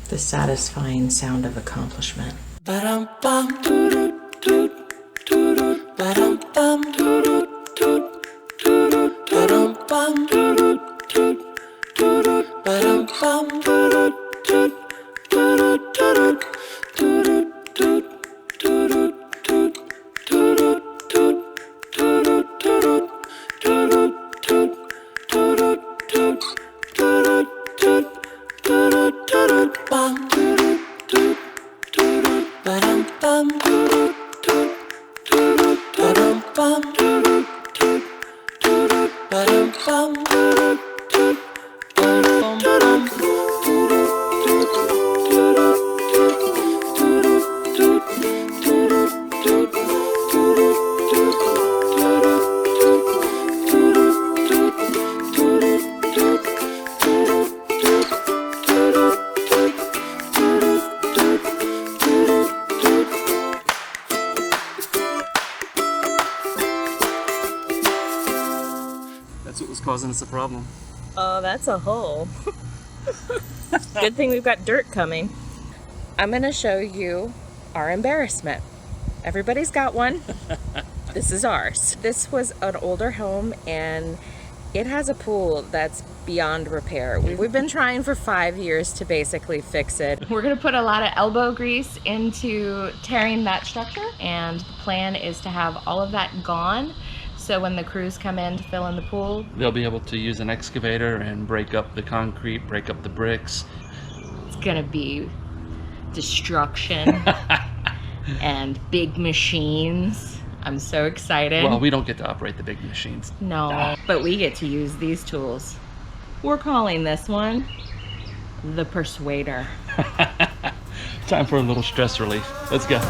The satisfying sound of accomplishment. That's what was causing us a problem. Oh, that's a hole. Good thing we've got dirt coming. I'm gonna show you our embarrassment. Everybody's got one. This is ours. This was an older home and it has a pool that's beyond repair. We've been trying for 5 years to basically fix it. We're gonna put a lot of elbow grease into tearing that structure, and the plan is to have all of that gone. So when the crews come in to fill in the pool, They'll be able to use an excavator and break up the concrete, break up the bricks. it's gonna be destruction and big machines. I'm so excited. Well, we don't get to operate the big machines. No, but we get to use these tools. We're calling this one the Persuader. Time for a little stress relief. Let's go.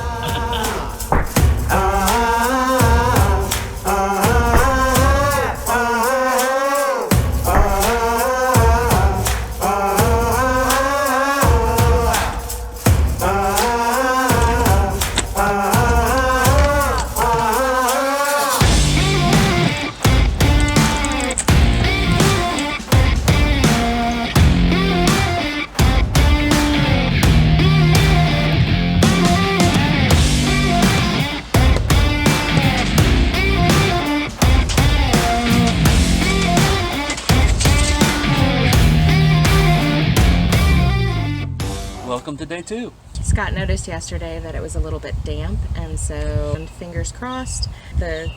Welcome to day 2. Scott noticed yesterday that it was a little bit damp, and so fingers crossed the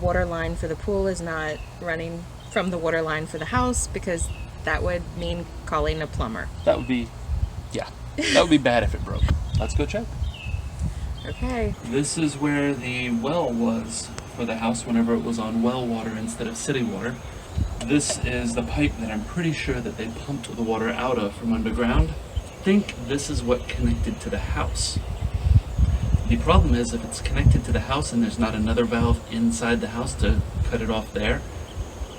water line for the pool is not running from the water line for the house, because that would mean calling a plumber. That would be, yeah, that would be bad if it broke. Let's go check. Okay. This is where the well was for the house whenever it was on well water instead of city water. This is the pipe that I'm pretty sure that they pumped the water out of from underground. I think this is what connected to the house. The problem is, if it's connected to the house and there's not another valve inside the house to cut it off there,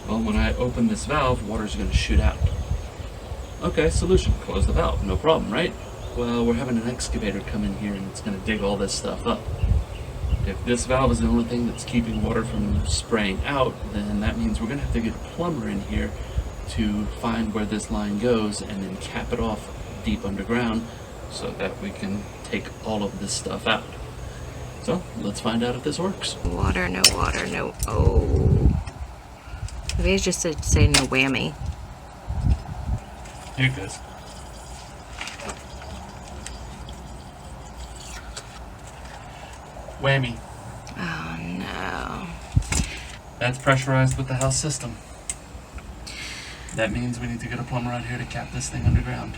well, when I open this valve, water's going to shoot out. Okay, solution. Close the valve. No problem, right? Well, we're having an excavator come in here and it's going to dig all this stuff up. If this valve is the only thing that's keeping water from spraying out, then that means we're going to have to get a plumber in here to find where this line goes and then cap it off deep underground so that we can take all of this stuff out. So let's find out if this works. Water, no water, no. Oh. Maybe it's just to say no whammy. Here it goes. Whammy. Oh no. That's pressurized with the house system. That means we need to get a plumber out here to cap this thing underground.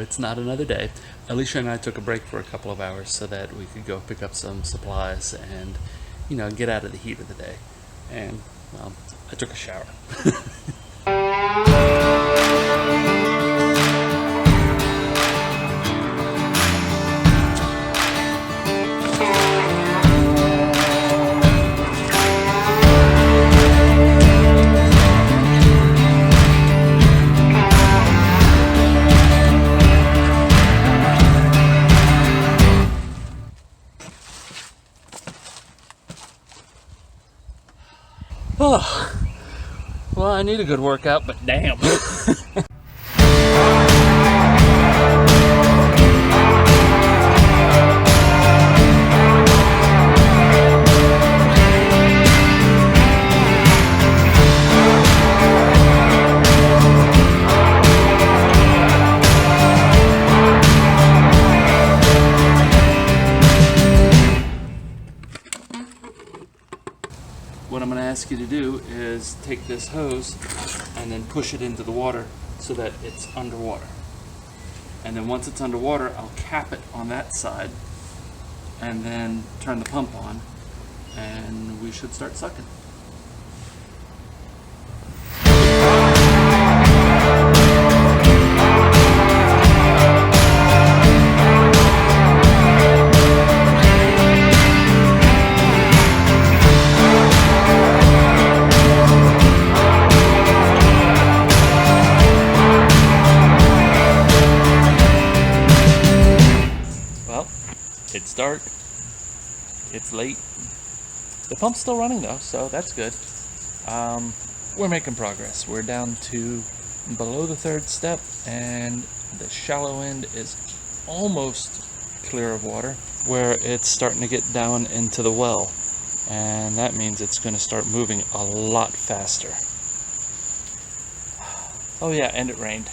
It's not another day. Alicia and I took a break for a couple of hours so that we could go pick up some supplies and, you know, get out of the heat of the day. And, well, I took a shower. I need a good workout, but damn. What I'm going to ask you to do is take this hose and then push it into the water so that it's underwater. And then once it's underwater, I'll cap it on that side and then turn the pump on and we should start sucking. It's dark, it's late. The pump's still running though, so that's good. We're making progress. We're down to below the third step and the shallow end is almost clear of water, where it's starting to get down into the well. And that means it's going to start moving a lot faster. Oh yeah, and it rained.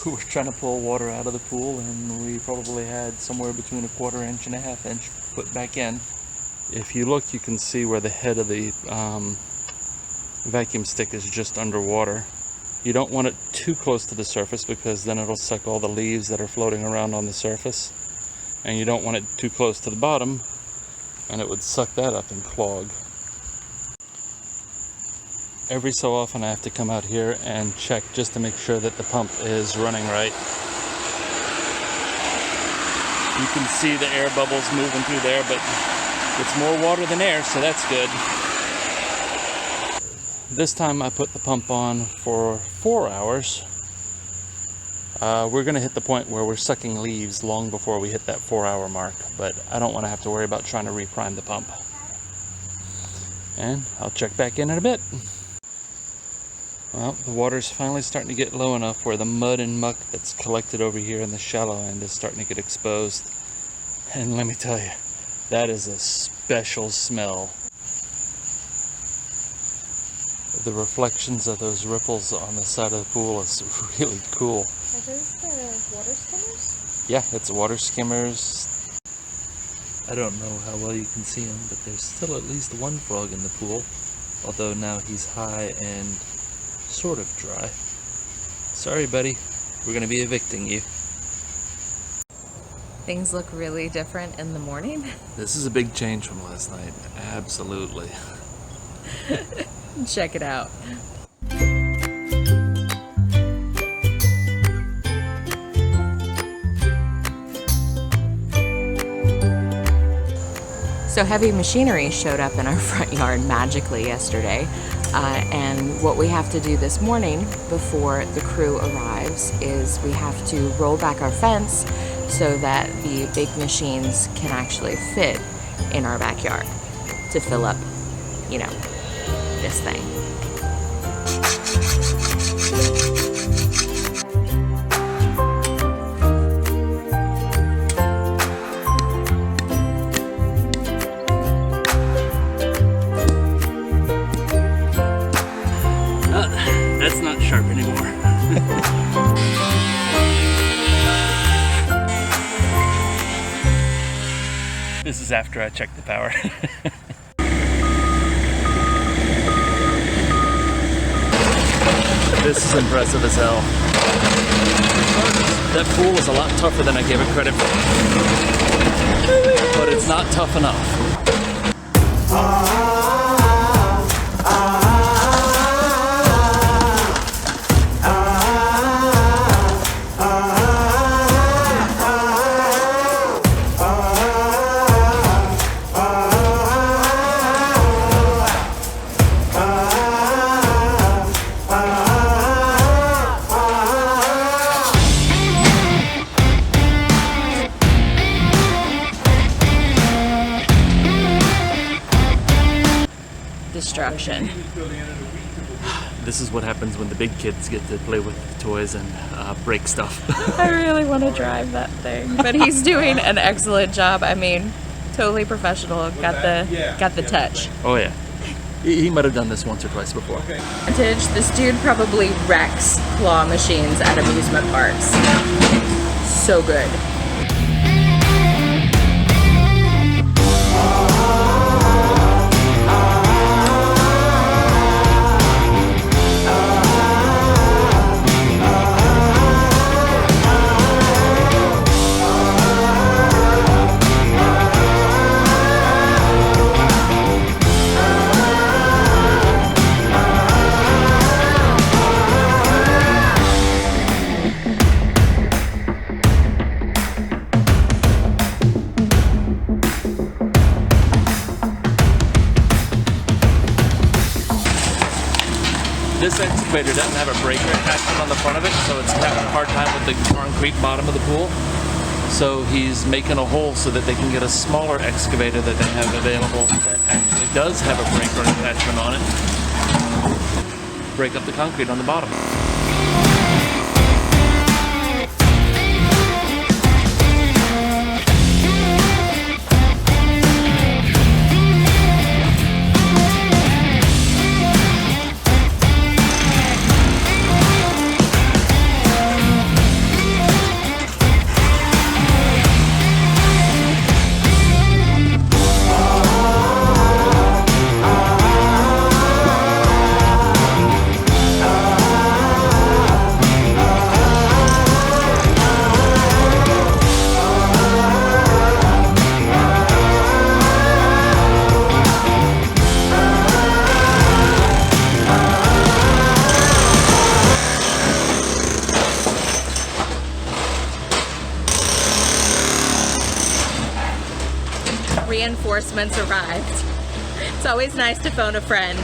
We're trying to pull water out of the pool and we probably had somewhere between 1/4 inch and 1/2 inch put back in. If you look, you can see where the head of the vacuum stick is just underwater. You don't want it too close to the surface because then it'll suck all the leaves that are floating around on the surface. And you don't want it too close to the bottom and it would suck that up and clog. Every so often I have to come out here and check just to make sure that the pump is running right. You can see the air bubbles moving through there, but it's more water than air, so that's good. This time I put the pump on for 4 hours. We're going to hit the point where we're sucking leaves long before we hit that 4-hour mark, but I don't want to have to worry about trying to reprime the pump. And I'll check back in a bit. Well, the water's finally starting to get low enough where the mud and muck that's collected over here in the shallow end is starting to get exposed. And let me tell you, that is a special smell. The reflections of those ripples on the side of the pool is really cool. Are those the water skimmers? Yeah, it's water skimmers. I don't know how well you can see them, but there's still at least one frog in the pool, although now he's high and sort of dry. Sorry, buddy. We're going to be evicting you. Things look really different in the morning. This is a big change from last night. Absolutely. Check it out. So heavy machinery showed up in our front yard magically yesterday. And what we have to do this morning before the crew arrives is we have to roll back our fence so that the big machines can actually fit in our backyard to fill up, you know, this thing. That's not sharp anymore. This is after I checked the power. This is impressive as hell. That pool is a lot tougher than I gave it credit for. But it's not tough enough. This is what happens when the big kids get to play with toys and break stuff. I really want to drive that thing, but he's doing an excellent job. I mean, totally professional. Got the touch. Oh yeah. He might have done this once or twice before. Vintage. This dude probably wrecks claw machines at amusement parks. So good. This excavator doesn't have a breaker attachment on the front of it, so it's having a hard time with the concrete bottom of the pool. So he's making a hole so that they can get a smaller excavator that they have available that actually does have a breaker attachment on it. Break up the concrete on the bottom. Reinforcements arrived. It's always nice to phone a friend.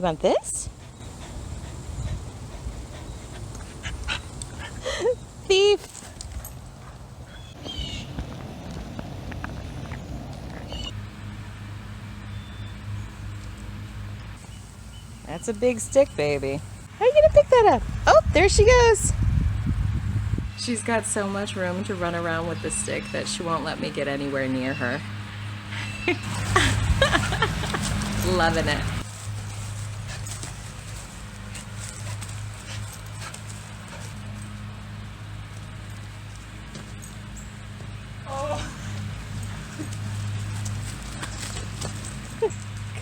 You want this? Thief! That's a big stick, baby. How are you gonna pick that up? Oh, there she goes. She's got so much room to run around with the stick that she won't let me get anywhere near her. Loving it.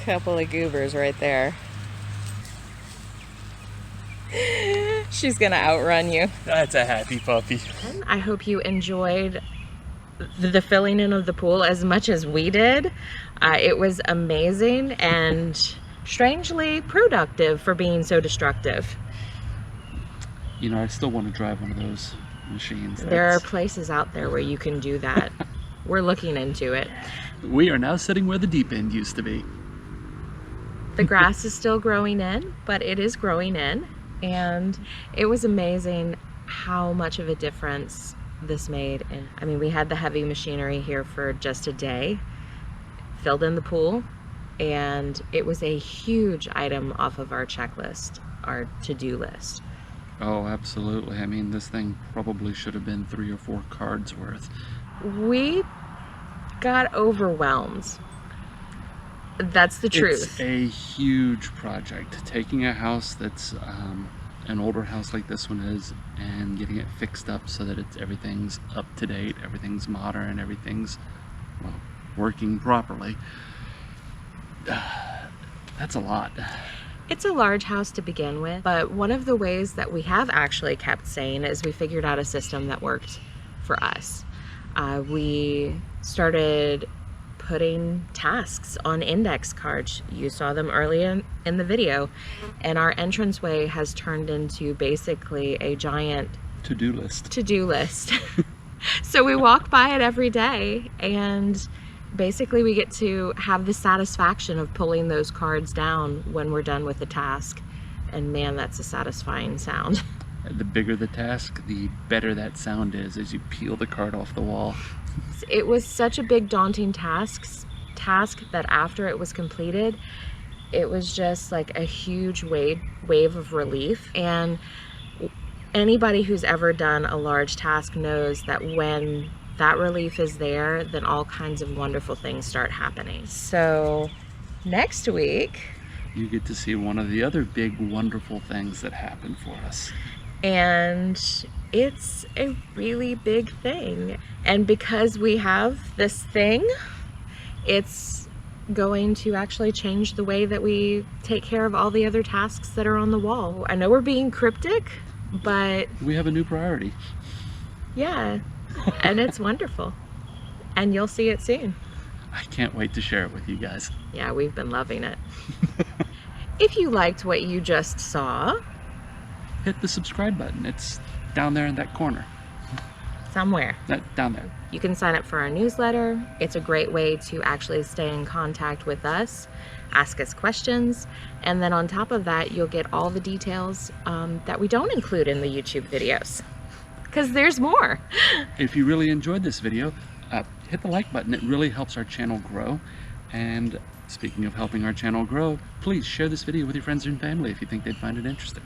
Couple of goobers right there. She's gonna outrun you. That's a happy puppy. I hope you enjoyed the filling in of the pool as much as we did. It was amazing and strangely productive for being so destructive. You know, I still want to drive one of those machines. There are places out there where you can do that. We're looking into it. We are now sitting where the deep end used to be. The grass is still growing in, but it is growing in. And it was amazing how much of a difference this made. And I mean, we had the heavy machinery here for just a day, filled in the pool, and it was a huge item off of our checklist, our to-do list. Oh, absolutely. I mean, this thing probably should have been 3 or 4 cards worth. We got overwhelmed. That's the truth. It's a huge project. Taking a house that's an older house like this one is and getting it fixed up so that everything's up to date, everything's modern, everything's, well, working properly. That's a lot. It's a large house to begin with, but one of the ways that we have actually kept sane is we figured out a system that worked for us. We started putting tasks on index cards. You saw them earlier in the video, and our entranceway has turned into basically a giant to-do list. So we walk by it every day, and basically we get to have the satisfaction of pulling those cards down when we're done with the task. And man, that's a satisfying sound. The bigger the task, the better that sound is as you peel the card off the wall. It was such a big daunting task that after it was completed, it was just like a huge wave of relief. And anybody who's ever done a large task knows that when that relief is there, then all kinds of wonderful things start happening. So next week, you get to see one of the other big wonderful things that happened for us. And it's a really big thing. And because we have this thing, it's going to actually change the way that we take care of all the other tasks that are on the wall. I know we're being cryptic, but we have a new priority. Yeah, and it's wonderful. And you'll see it soon. I can't wait to share it with you guys. Yeah, we've been loving it. If you liked what you just saw, hit the subscribe button. It's down there in that corner. Somewhere. Down there. You can sign up for our newsletter. It's a great way to actually stay in contact with us, ask us questions, and then on top of that, you'll get all the details that we don't include in the YouTube videos, because there's more. If you really enjoyed this video, hit the like button. It really helps our channel grow. And speaking of helping our channel grow, please share this video with your friends and family if you think they'd find it interesting.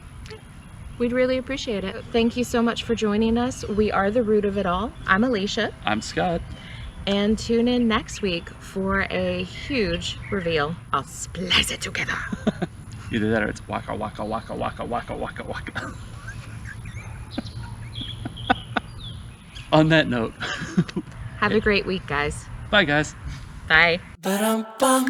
We'd really appreciate it. Thank you so much for joining us. We are the root of it all. I'm Alicia. I'm Scott. And tune in next week for a huge reveal. I'll splice it together. Either that or it's waka waka waka waka waka waka waka. On that note. Have a great week, guys. Bye, guys. Bye. Ba-dum-bum,